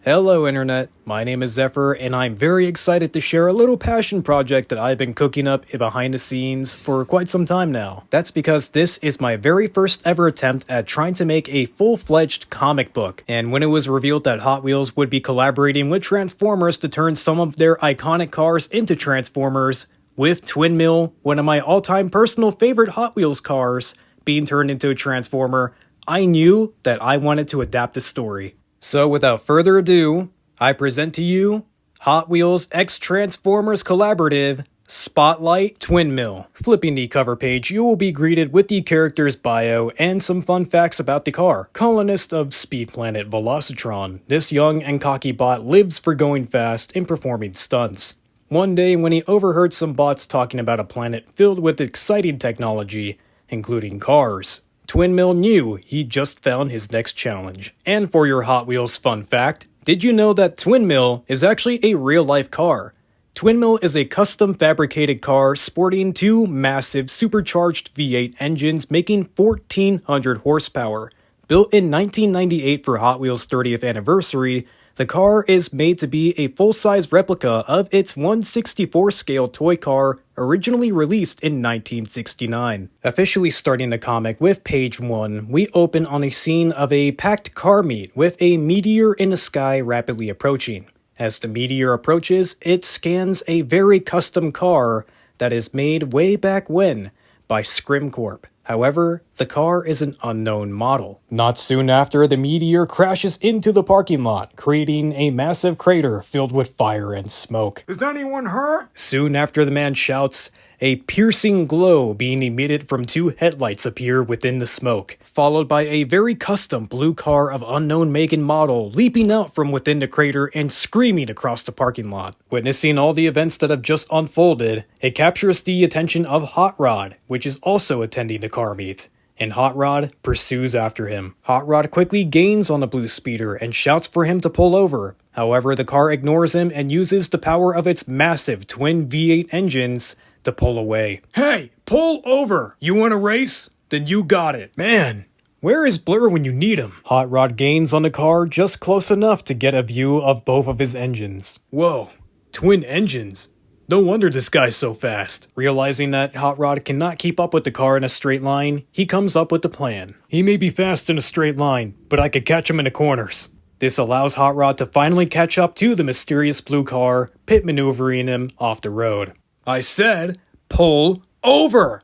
Hello Internet, my name is Zephyr and I'm very excited to share a little passion project that I've been cooking up behind the scenes for quite some time now. That's because this is my very first ever attempt at trying to make a full-fledged comic book, and when it was revealed that Hot Wheels would be collaborating with Transformers to turn some of their iconic cars into Transformers, with Twin Mill, one of my all-time personal favorite Hot Wheels cars, being turned into a Transformer, I knew that I wanted to adapt the story. So without further ado, I present to you Hot Wheels X Transformers Collaborative Spotlight Twin Mill. Flipping the cover page, you will be greeted with the character's bio and some fun facts about the car. Colonist of speed planet Velocitron, this young and cocky bot lives for going fast and performing stunts. One day when he overheard some bots talking about a planet filled with exciting technology, including cars, Twin Mill knew he just found his next challenge. And for your Hot Wheels fun fact, did you know that Twin Mill is actually a real-life car? Twin Mill is a custom fabricated car sporting two massive supercharged V8 engines making 1,400 horsepower. Built in 1998 for Hot Wheels' 30th anniversary, the car is made to be a full-size replica of its 1/64 scale toy car originally released in 1969. Officially starting the comic with page 1, we open on a scene of a packed car meet with a meteor in the sky rapidly approaching. As the meteor approaches, it scans a very custom car that is made way back when by Scrim Corp. However, the car is an unknown model. Not soon after, the meteor crashes into the parking lot, creating a massive crater filled with fire and smoke. Is anyone hurt? Soon after, the man shouts, a piercing glow being emitted from two headlights appear within the smoke, followed by a very custom blue car of unknown make and model leaping out from within the crater and screaming across the parking lot. Witnessing all the events that have just unfolded, it captures the attention of Hot Rod, which is also attending the car meet, and Hot Rod pursues after him. Hot Rod quickly gains on the blue speeder and shouts for him to pull over. However, the car ignores him and uses the power of its massive twin V8 engines to pull away. Hey, pull over! You want to race? Then you got it. Man, where is Blur when you need him? Hot Rod gains on the car just close enough to get a view of both of his engines. Whoa, twin engines. No wonder this guy's so fast. Realizing that Hot Rod cannot keep up with the car in a straight line, he comes up with the plan. He may be fast in a straight line, but I could catch him in the corners. This allows Hot Rod to finally catch up to the mysterious blue car, pit maneuvering him off the road. I said, pull over!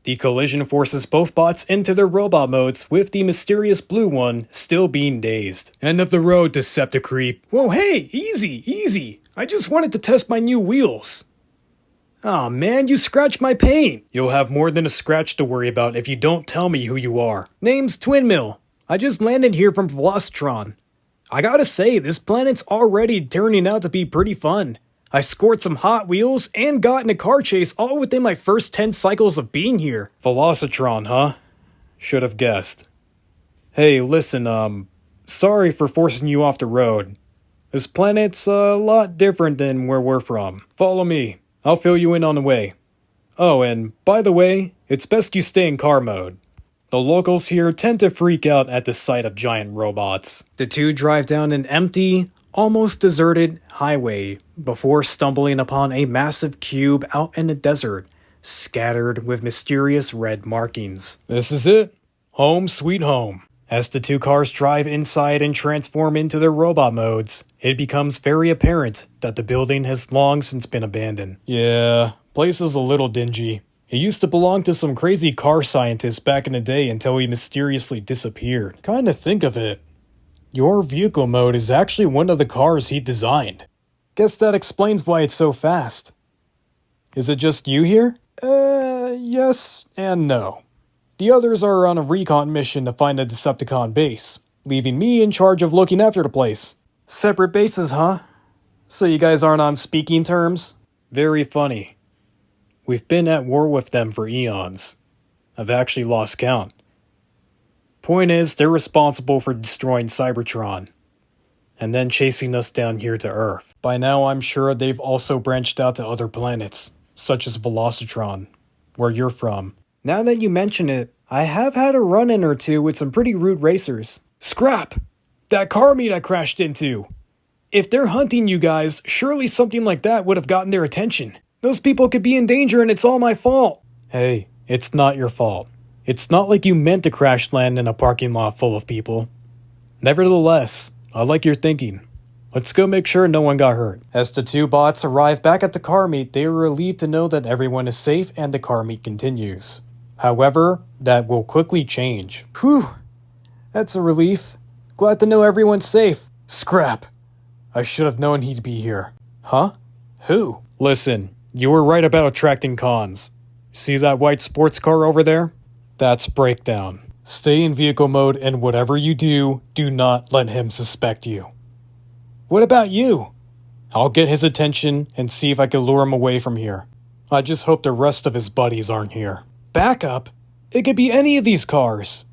The collision forces both bots into their robot modes, with the mysterious blue one still being dazed. End of the road, Decepticreep. Whoa, hey, easy. I just wanted to test my new wheels. Aw man, you scratched my paint. You'll have more than a scratch to worry about if you don't tell me who you are. Name's Twin Mill. I just landed here from Velocitron. I gotta say, this planet's already turning out to be pretty fun. I scored some Hot Wheels and got in a car chase all within my first 10 cycles of being here. Velocitron, huh? Should have guessed. Hey, listen, sorry for forcing you off the road. This planet's a lot different than where we're from. Follow me. I'll fill you in on the way. Oh, and by the way, it's best you stay in car mode. The locals here tend to freak out at the sight of giant robots. The two drive down an empty, almost deserted highway before stumbling upon a massive cube out in the desert, scattered with mysterious red markings. This is it. Home sweet home. As the two cars drive inside and transform into their robot modes, it becomes very apparent that the building has long since been abandoned. Yeah, place is a little dingy. It used to belong to some crazy car scientist back in the day until he mysteriously disappeared. Kinda think of it. Your vehicle mode is actually one of the cars he designed. Guess that explains why it's so fast. Is it just you here? Yes and no. The others are on a recon mission to find the Decepticon base, leaving me in charge of looking after the place. Separate bases, huh? So you guys aren't on speaking terms? Very funny. We've been at war with them for eons. I've actually lost count. Point is, they're responsible for destroying Cybertron, and then chasing us down here to Earth. By now, I'm sure they've also branched out to other planets, such as Velocitron, where you're from. Now that you mention it, I have had a run-in or two with some pretty rude racers. Scrap! That car meet I crashed into. If they're hunting you guys, surely something like that would have gotten their attention. Those people could be in danger and it's all my fault. Hey, it's not your fault. It's not like you meant to crash land in a parking lot full of people. Nevertheless, I like your thinking. Let's go make sure no one got hurt. As the two bots arrive back at the car meet, they are relieved to know that everyone is safe and the car meet continues. However, that will quickly change. Whew, that's a relief. Glad to know everyone's safe. Scrap. I should have known he'd be here. Huh? Who? Listen, you were right about attracting cons. See that white sports car over there? That's Breakdown. Stay in vehicle mode, and whatever you do, do not let him suspect you. What about you? I'll get his attention and see if I can lure him away from here. I just hope the rest of his buddies aren't here. Backup? It could be any of these cars.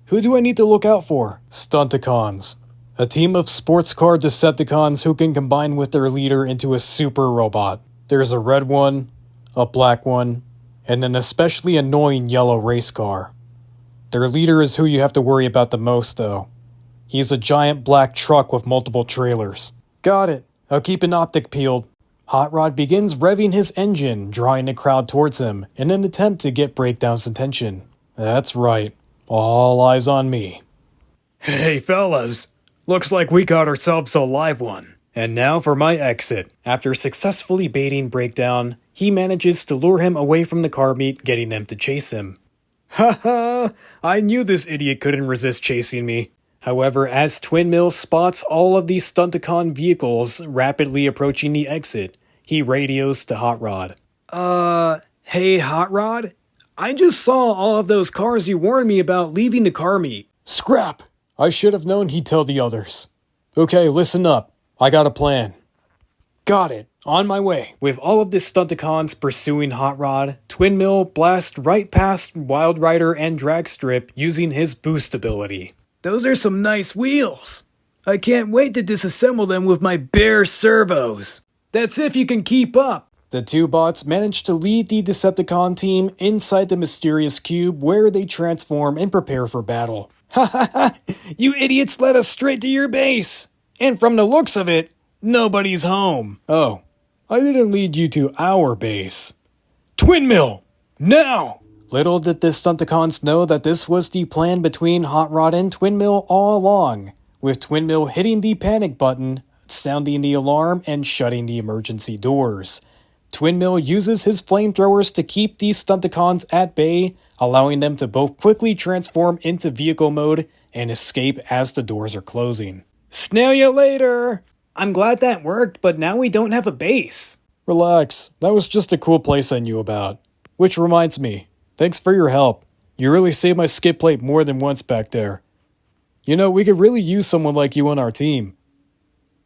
Who do I need to look out for? Stunticons. A team of sports car Decepticons who can combine with their leader into a super robot. There's a red one, a black one, and an especially annoying yellow race car. Their leader is who you have to worry about the most, though. He's a giant black truck with multiple trailers. Got it. I'll keep an optic peeled. Hot Rod begins revving his engine, drawing the crowd towards him in an attempt to get Breakdown's attention. That's right. All eyes on me. Hey, fellas. Looks like we got ourselves a live one. And now for my exit. After successfully baiting Breakdown, he manages to lure him away from the car meet, getting them to chase him. Haha, I knew this idiot couldn't resist chasing me. However, as Twin Mill spots all of these Stunticon vehicles rapidly approaching the exit, he radios to Hot Rod. Hey, Hot Rod? I just saw all of those cars you warned me about leaving the car meet. Scrap! I should have known he'd tell the others. Okay, listen up. I got a plan. Got it. On my way. With all of the Stunticons pursuing Hot Rod, Twin Mill blasts right past Wild Rider and Dragstrip using his boost ability. Those are some nice wheels. I can't wait to disassemble them with my bare servos. That's if you can keep up. The two bots manage to lead the Decepticon team inside the mysterious cube where they transform and prepare for battle. Ha ha ha! You idiots led us straight to your base. And from the looks of it, nobody's home. Oh, I didn't lead you to our base. Twin Mill! Now! Little did the Stunticons know that this was the plan between Hot Rod and Twin Mill all along, with Twin Mill hitting the panic button, sounding the alarm, and shutting the emergency doors. Twin Mill uses his flamethrowers to keep these Stunticons at bay, allowing them to both quickly transform into vehicle mode and escape as the doors are closing. Snail ya later! I'm glad that worked, but now we don't have a base. Relax, that was just a cool place I knew about. Which reminds me, thanks for your help. You really saved my skip plate more than once back there. You know, we could really use someone like you on our team.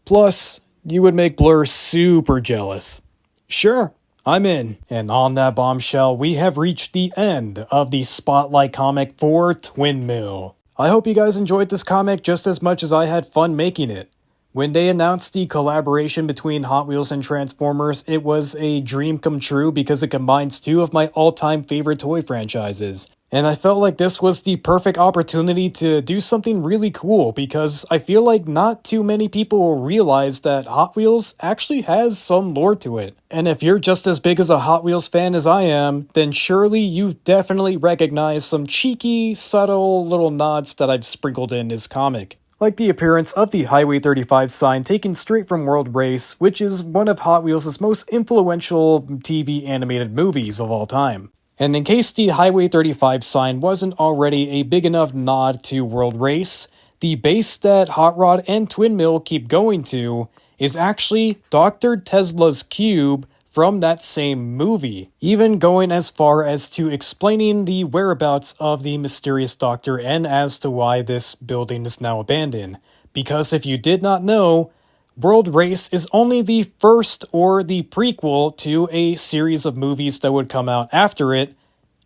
Plus, you would make Blur super jealous. Sure, I'm in. And on that bombshell, we have reached the end of the Spotlight comic for Twin Mill. I hope you guys enjoyed this comic just as much as I had fun making it. When they announced the collaboration between Hot Wheels and Transformers, it was a dream come true because it combines two of my all-time favorite toy franchises. And I felt like this was the perfect opportunity to do something really cool because I feel like not too many people realize that Hot Wheels actually has some lore to it. And if you're just as big as a Hot Wheels fan as I am, then surely you've definitely recognized some cheeky, subtle little nods that I've sprinkled in this comic. Like the appearance of the Highway 35 sign taken straight from World Race, which is one of Hot Wheels' most influential TV animated movies of all time. And in case the Highway 35 sign wasn't already a big enough nod to World Race, the base that Hot Rod and Twin Mill keep going to is actually Dr. Tesla's cube from that same movie, even going as far as to explaining the whereabouts of the mysterious doctor and as to why this building is now abandoned. Because if you did not know, World Race is only the first or the prequel to a series of movies that would come out after it,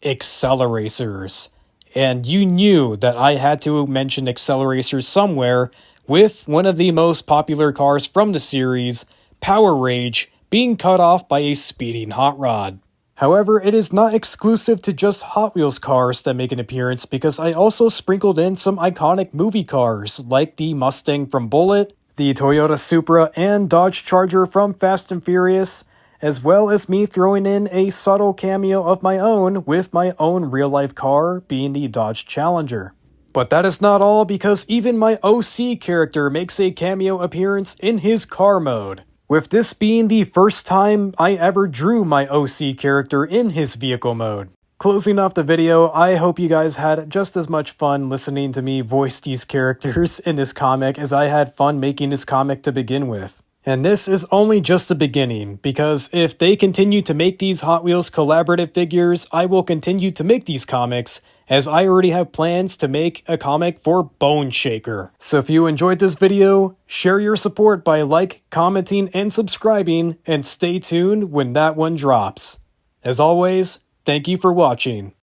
Acceleracers. And you knew that I had to mention Acceleracers somewhere with one of the most popular cars from the series, Power Rage, being cut off by a speeding hot rod. However, it is not exclusive to just Hot Wheels cars that make an appearance because I also sprinkled in some iconic movie cars like the Mustang from Bullitt, the Toyota Supra and Dodge Charger from Fast and Furious, as well as me throwing in a subtle cameo of my own with my own real-life car being the Dodge Challenger. But that is not all because even my OC character makes a cameo appearance in his car mode, with this being the first time I ever drew my OC character in his vehicle mode. Closing off the video, I hope you guys had just as much fun listening to me voice these characters in this comic as I had fun making this comic to begin with. And this is only just the beginning, because if they continue to make these Hot Wheels collaborative figures, I will continue to make these comics, as I already have plans to make a comic for Bone Shaker. So if you enjoyed this video, share your support by commenting, and subscribing, and stay tuned when that one drops. As always, thank you for watching.